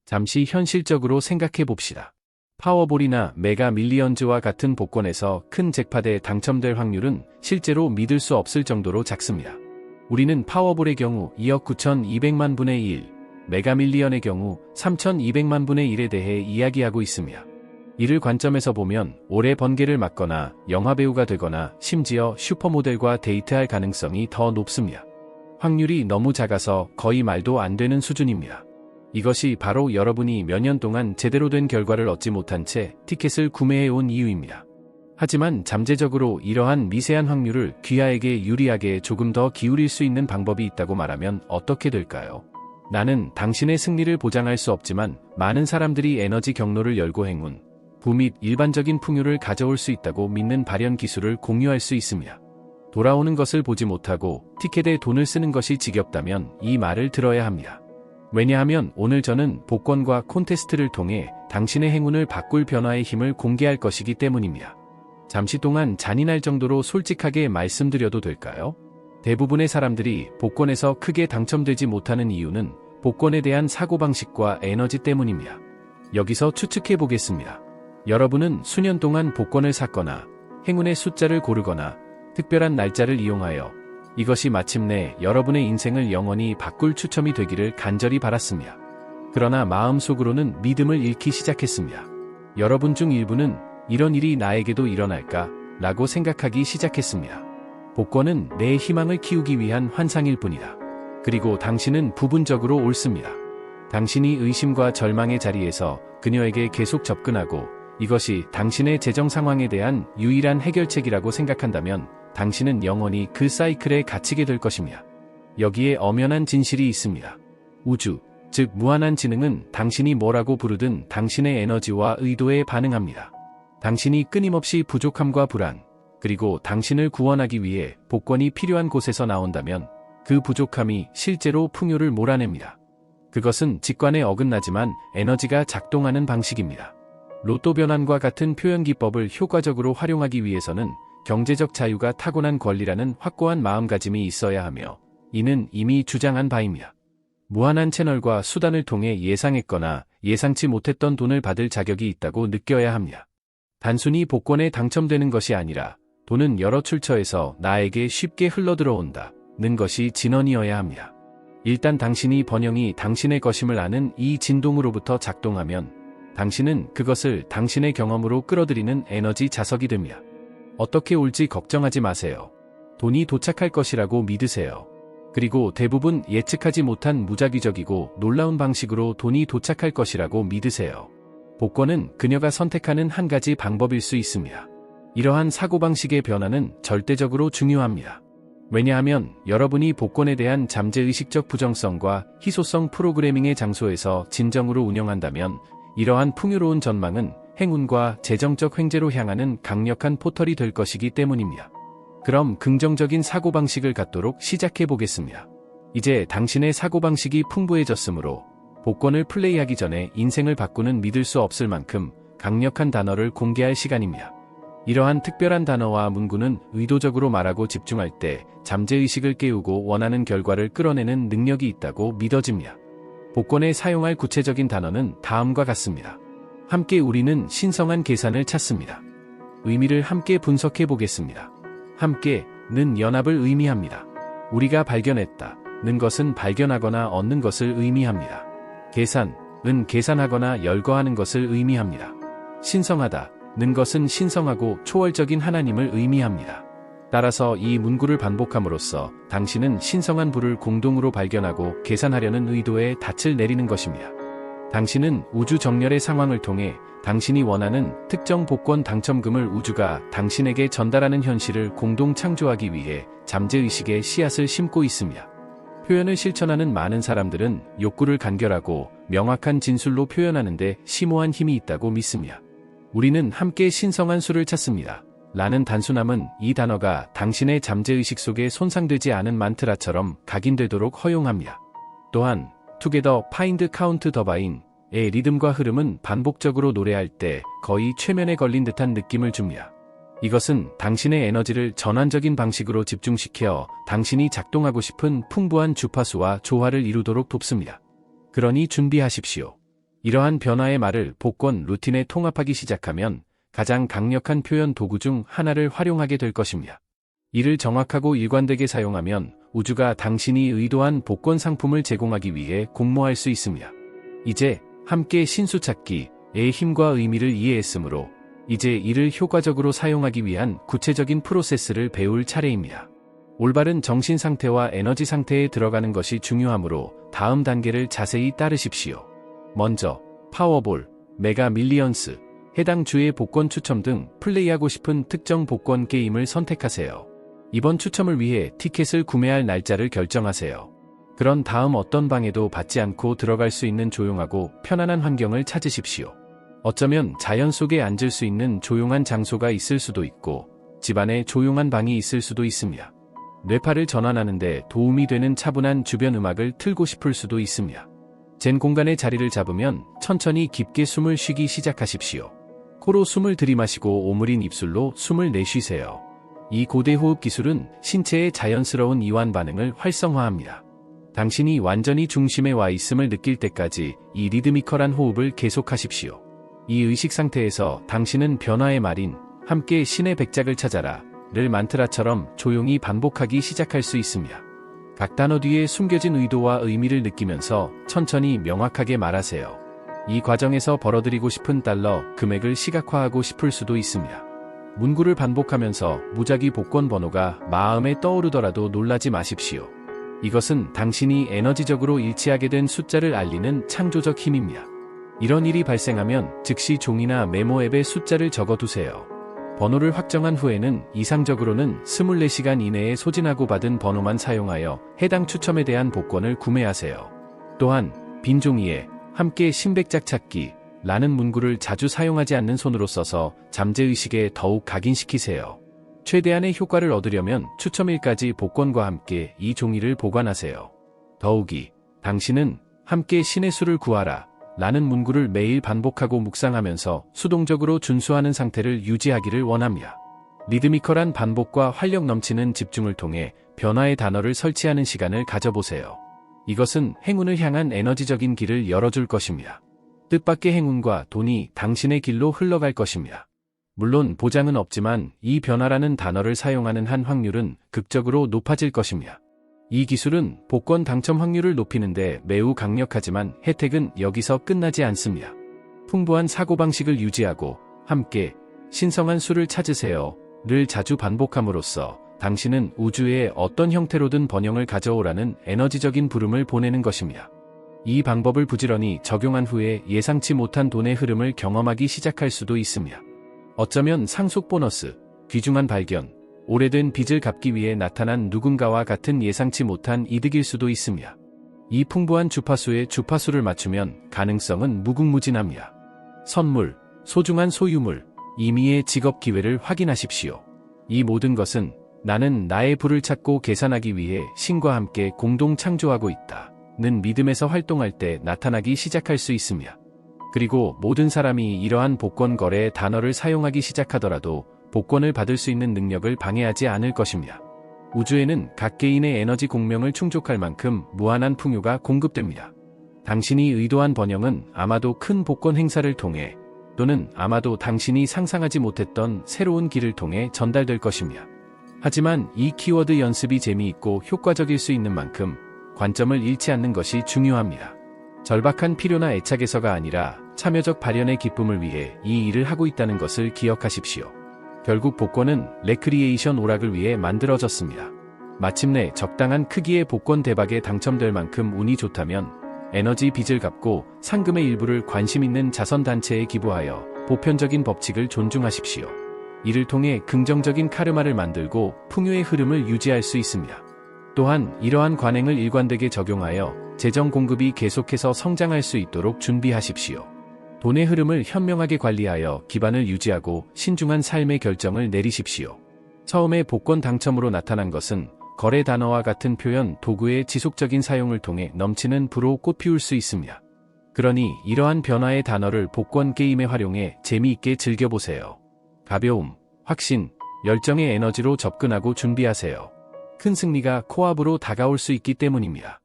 잠시 현실적으로 생각해 봅시다. 파워볼이나 메가 밀리언즈와 같은 복권에서 큰 잭팟에 당첨될 확률은 실제로 믿을 수 없을 정도로 작습니다. 우리는 파워볼의 경우 2억 9,200만 분의 1, 메가 밀리언의 경우 3,200만 분의 1에 대해 이야기하고 있습니다. 이를 관점에서 보면 올해 번개를 맞거나 영화배우가 되거나 심지어 슈퍼모델과 데이트할 가능성이 더 높습니다. 확률이 너무 작아서 거의 말도 안 되는 수준입니다. 이것이 바로 여러분이 몇 년 동안 제대로 된 결과를 얻지 못한 채 티켓을 구매해온 이유입니다. 하지만 잠재적으로 이러한 미세한 확률을 귀하에게 유리하게 조금 더 기울일 수 있는 방법이 있다고 말하면 어떻게 될까요? 나는 당신의 승리를 보장할 수 없지만 많은 사람들이 에너지 경로를 열고 행운, 부 및 일반적인 풍요를 가져올 수 있다고 믿는 발현 기술을 공유할 수 있습니다. 돌아오는 것을 보지 못하고 티켓에 돈을 쓰는 것이 지겹다면 이 말을 들어야 합니다. 왜냐하면 오늘 저는 복권과 콘테스트를 통해 당신의 행운을 바꿀 변화의 힘을 공개할 것이기 때문입니다. 잠시 동안 잔인할 정도로 솔직하게 말씀드려도 될까요? 대부분의 사람들이 복권에서 크게 당첨되지 못하는 이유는 복권에 대한 사고방식과 에너지 때문입니다. 여기서 추측해 보겠습니다. 여러분은 수년 동안 복권을 샀거나 행운의 숫자를 고르거나 특별한 날짜를 이용하여 이것이 마침내 여러분의 인생을 영원히 바꿀 추첨이 되기를 간절히 바랐습니다. 그러나 마음속으로는 믿음을 잃기 시작했습니다. 여러분 중 일부는 이런 일이 나에게도 일어날까? 라고 생각하기 시작했습니다. 복권은 내 희망을 키우기 위한 환상일 뿐이다. 그리고 당신은 부분적으로 옳습니다. 당신이 의심과 절망의 자리에서 그녀에게 계속 접근하고 이것이 당신의 재정 상황에 대한 유일한 해결책이라고 생각한다면 당신은 영원히 그 사이클에 갇히게 될 것입니다. 여기에 엄연한 진실이 있습니다. 우주, 즉 무한한 지능은 당신이 뭐라고 부르든 당신의 에너지와 의도에 반응합니다. 당신이 끊임없이 부족함과 불안, 그리고 당신을 구원하기 위해 복권이 필요한 곳에서 나온다면 그 부족함이 실제로 풍요를 몰아냅니다. 그것은 직관에 어긋나지만 에너지가 작동하는 방식입니다. 로또 변환과 같은 표현 기법을 효과적으로 활용하기 위해서는 경제적 자유가 타고난 권리라는 확고한 마음가짐이 있어야 하며 이는 이미 주장한 바입니다. 무한한 채널과 수단을 통해 예상했거나 예상치 못했던 돈을 받을 자격이 있다고 느껴야 합니다. 단순히 복권에 당첨되는 것이 아니라 돈은 여러 출처에서 나에게 쉽게 흘러들어온다는 것이 진언이어야 합니다. 일단 당신이 번영이 당신의 것임을 아는 이 진동으로부터 작동하면 당신은 그것을 당신의 경험으로 끌어들이는 에너지 자석이 됩니다. 어떻게 올지 걱정하지 마세요. 돈이 도착할 것이라고 믿으세요. 그리고 대부분 예측하지 못한 무작위적이고 놀라운 방식으로 돈이 도착할 것이라고 믿으세요. 복권은 그녀가 선택하는 한 가지 방법일 수 있습니다. 이러한 사고방식의 변화는 절대적으로 중요합니다. 왜냐하면 여러분이 복권에 대한 잠재의식적 부정성과 희소성 프로그래밍의 장소에서 진정으로 운영한다면 이러한 풍요로운 전망은 행운과 재정적 횡재로 향하는 강력한 포털이 될 것이기 때문입니다. 그럼 긍정적인 사고방식을 갖도록 시작해 보겠습니다. 이제 당신의 사고방식이 풍부해졌으므로 복권을 플레이하기 전에 인생을 바꾸는 믿을 수 없을 만큼 강력한 단어를 공개할 시간입니다. 이러한 특별한 단어와 문구는 의도적으로 말하고 집중할 때 잠재의식을 깨우고 원하는 결과를 끌어내는 능력이 있다고 믿어집니다. 복권에 사용할 구체적인 단어는 다음과 같습니다. 함께 우리는 신성한 계산을 찾습니다. 의미를 함께 분석해 보겠습니다. 함께는 연합을 의미합니다. 우리가 발견했다는 것은 발견하거나 얻는 것을 의미합니다. 계산은 계산하거나 열거하는 것을 의미합니다. 신성하다는 것은 신성하고 초월적인 하나님을 의미합니다. 따라서 이 문구를 반복함으로써 당신은 신성한 불을 공동으로 발견하고 계산하려는 의도에 닻을 내리는 것입니다. 당신은 우주 정렬의 상황을 통해 당신이 원하는 특정 복권 당첨금을 우주가 당신에게 전달하는 현실을 공동 창조하기 위해 잠재의식의 씨앗을 심고 있습니다. 표현을 실천하는 많은 사람들은 욕구를 간결하고 명확한 진술로 표현하는데 심오한 힘이 있다고 믿습니다. 우리는 함께 신성한 수를 찾습니다. 라는 단순함은 이 단어가 당신의 잠재의식 속에 손상되지 않은 만트라처럼 각인되도록 허용합니다. 또한 Together Find Count the Bine의 리듬과 흐름은 반복적으로 노래할 때 거의 최면에 걸린 듯한 느낌을 줍니다. 이것은 당신의 에너지를 전환적인 방식으로 집중시켜 당신이 작동하고 싶은 풍부한 주파수와 조화를 이루도록 돕습니다. 그러니 준비하십시오. 이러한 변화의 말을 복권 루틴에 통합하기 시작하면 가장 강력한 표현 도구 중 하나를 활용하게 될 것입니다. 이를 정확하고 일관되게 사용하면 우주가 당신이 의도한 복권 상품을 제공하기 위해 공모할 수 있습니다. 이제 함께 신수 찾기의 힘과 의미를 이해했으므로 이제 이를 효과적으로 사용하기 위한 구체적인 프로세스를 배울 차례입니다. 올바른 정신 상태와 에너지 상태에 들어가는 것이 중요하므로 다음 단계를 자세히 따르십시오. 먼저 파워볼, 메가 밀리언스, 해당 주의 복권 추첨 등 플레이하고 싶은 특정 복권 게임을 선택하세요. 이번 추첨을 위해 티켓을 구매할 날짜를 결정하세요. 그런 다음 어떤 방해도 받지 않고 들어갈 수 있는 조용하고 편안한 환경을 찾으십시오. 어쩌면 자연 속에 앉을 수 있는 조용한 장소가 있을 수도 있고 집안에 조용한 방이 있을 수도 있습니다. 뇌파를 전환하는 데 도움이 되는 차분한 주변 음악을 틀고 싶을 수도 있습니다. 젠 공간에 자리를 잡으면 천천히 깊게 숨을 쉬기 시작하십시오. 코로 숨을 들이마시고 오므린 입술로 숨을 내쉬세요. 이 고대 호흡 기술은 신체의 자연스러운 이완 반응을 활성화합니다. 당신이 완전히 중심에 와 있음을 느낄 때까지 이 리드미컬한 호흡을 계속하십시오. 이 의식 상태에서 당신은 변화의 말인 함께 신의 백작을 찾아라 를 만트라처럼 조용히 반복하기 시작할 수 있습니다. 각 단어 뒤에 숨겨진 의도와 의미를 느끼면서 천천히 명확하게 말하세요. 이 과정에서 벌어들이고 싶은 달러 금액을 시각화하고 싶을 수도 있습니다. 문구를 반복하면서 무작위 복권 번호가 마음에 떠오르더라도 놀라지 마십시오. 이것은 당신이 에너지적으로 일치하게 된 숫자를 알리는 창조적 힘입니다. 이런 일이 발생하면 즉시 종이나 메모 앱에 숫자를 적어두세요. 번호를 확정한 후에는 이상적으로는 24시간 이내에 소진하고 받은 번호만 사용하여 해당 추첨에 대한 복권을 구매하세요. 또한 빈 종이에 함께 신백작 찾기 라는 문구를 자주 사용하지 않는 손으로 써서 잠재의식에 더욱 각인시키세요. 최대한의 효과를 얻으려면 추첨일까지 복권과 함께 이 종이를 보관하세요. 더욱이 당신은 함께 신의 수를 구하라 라는 문구를 매일 반복하고 묵상하면서 수동적으로 준수하는 상태를 유지하기를 원합니다. 리드미컬한 반복과 활력 넘치는 집중을 통해 변화의 단어를 설치하는 시간을 가져보세요. 이것은 행운을 향한 에너지적인 길을 열어줄 것입니다. 뜻밖의 행운과 돈이 당신의 길로 흘러갈 것입니다. 물론 보장은 없지만 이 변화라는 단어를 사용하는 한 확률은 극적으로 높아질 것입니다. 이 기술은 복권 당첨 확률을 높이는데 매우 강력하지만 혜택은 여기서 끝나지 않습니다. 풍부한 사고방식을 유지하고 함께 신성한 수를 찾으세요를 자주 반복함으로써 당신은 우주에 어떤 형태로든 번영을 가져오라는 에너지적인 부름을 보내는 것입니다. 이 방법을 부지런히 적용한 후에 예상치 못한 돈의 흐름을 경험하기 시작할 수도 있습니다. 어쩌면 상속 보너스, 귀중한 발견, 오래된 빚을 갚기 위해 나타난 누군가와 같은 예상치 못한 이득일 수도 있습니다. 이 풍부한 주파수에 주파수를 맞추면 가능성은 무궁무진합니다. 선물, 소중한 소유물, 임의의 직업 기회를 확인하십시오. 이 모든 것은 나는 나의 부를 찾고 계산하기 위해 신과 함께 공동 창조하고 있다. 는 믿음에서 활동할 때 나타나기 시작할 수 있습니다. 그리고 모든 사람이 이러한 복권 거래의 단어를 사용하기 시작하더라도 복권을 받을 수 있는 능력을 방해하지 않을 것입니다. 우주에는 각 개인의 에너지 공명을 충족할 만큼 무한한 풍요가 공급됩니다. 당신이 의도한 번영은 아마도 큰 복권 행사를 통해 또는 아마도 당신이 상상하지 못했던 새로운 길을 통해 전달될 것입니다. 하지만 이 키워드 연습이 재미있고 효과적일 수 있는 만큼 관점을 잃지 않는 것이 중요합니다. 절박한 필요나 애착에서가 아니라 참여적 발현의 기쁨을 위해 이 일을 하고 있다는 것을 기억하십시오. 결국 복권은 레크리에이션 오락을 위해 만들어졌습니다. 마침내 적당한 크기의 복권 대박에 당첨될 만큼 운이 좋다면 에너지 빚을 갚고 상금의 일부를 관심 있는 자선단체에 기부하여 보편적인 법칙을 존중하십시오. 이를 통해 긍정적인 카르마를 만들고 풍요의 흐름을 유지할 수 있습니다. 또한 이러한 관행을 일관되게 적용하여 재정 공급이 계속해서 성장할 수 있도록 준비하십시오. 돈의 흐름을 현명하게 관리하여 기반을 유지하고 신중한 삶의 결정을 내리십시오. 처음에 복권 당첨으로 나타난 것은 거래 단어와 같은 표현 도구의 지속적인 사용을 통해 넘치는 부로 꽃피울 수 있습니다. 그러니 이러한 변화의 단어를 복권 게임에 활용해 재미있게 즐겨보세요. 가벼움, 확신, 열정의 에너지로 접근하고 준비하세요. 큰 승리가 코앞으로 다가올 수 있기 때문입니다.